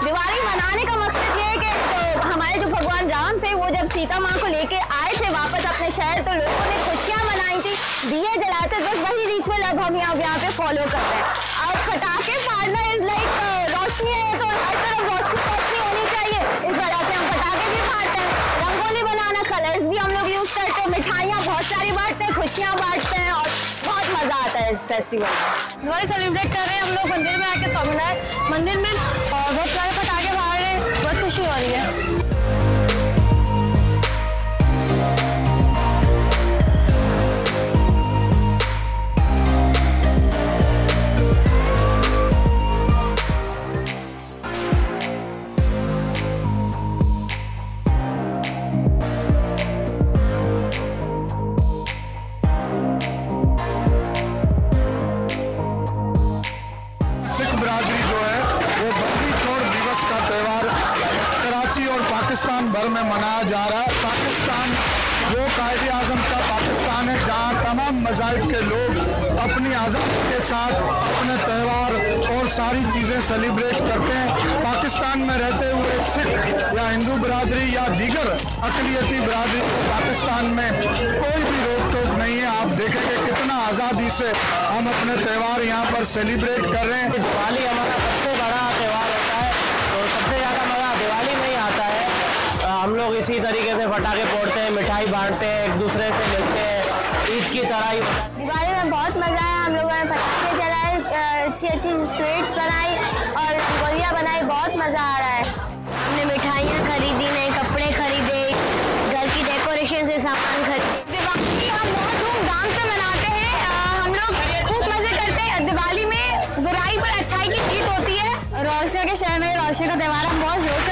दिवाली मनाने का मकसद ये है कि तो हमारे जो भगवान राम थे वो जब सीता माँ को लेके आए थे वापस अपने शहर, तो लोगों ने खुशियाँ मनाई थी, दिए जलाते, बस वही रिचुअल अब हम यहाँ पे फॉलो कर रहे हैं। अब पटाखे फाड़ना इज लाइक रोशनी है तो हर तरफ रोशनी होनी चाहिए, इस वजह से हम पटाखे भी फाड़ते हैं। रंगोली बनाना, कलर्स भी हम लोग यूज करते हैं, मिठाइयाँ बहुत सारी बांटते हैं, खुशियाँ बांटते हैं और बहुत मजा आता है इस फेस्टिवल में। दिवाली सेलिब्रेट कर रहे हैं हम लोग मंदिर में आके, समुदाय मंदिर में, और बहुत सारे पटाखे फाड़ रहे हैं, बहुत खुशी हो रही है। सिख बिरादरी जो है वो बंदी छोड़ दिवस का त्यौहार कराची और पाकिस्तान भर में मनाया जा रहा है। पाकिस्तान वो कायदे आज़म का पाकिस्तान है जहाँ तमाम मज़ाहिब के लोग अपनी आज़ादी के साथ अपने त्यौहार और सारी चीज़ें सेलिब्रेट करते हैं। पाकिस्तान में रहते हुए सिख या हिंदू बिरादरी या दीगर अक़लियती बिरादरी पाकिस्तान में कोई भी रोक टोक नहीं है। आप देखेंगे कितना आज़ादी से हम अपने त्यौहार यहाँ पर सेलिब्रेट कर रहे हैं। दिवाली हमारा सबसे बड़ा त्यौहार होता है और सबसे ज़्यादा मज़ा दिवाली में ही आता है। हम लोग इसी तरीके से पटाखे फोड़ते हैं, मिठाई बांटते हैं, एक दूसरे से मिलते हैं, ईद की तरह ही। दिवाली में बहुत मज़ा आया, हम लोगों ने पटाखे जलाए, अच्छी अच्छी स्वीट्स बनाई और गोलियाँ बनाई, बहुत मज़ा आ रहा है। हमने मिठाइयाँ खरीदी, नए कपड़े खरीदे, घर की डेकोरेशन से सामान खरीदे। दिवाली हम बहुत धूमधाम से मनाते हैं, हम लोग खूब मज़े करते हैं। दिवाली में बुराई पर अच्छाई की जीत होती है। रोशनी के शहर में रोशनी का त्यौहार हम बहुत जोश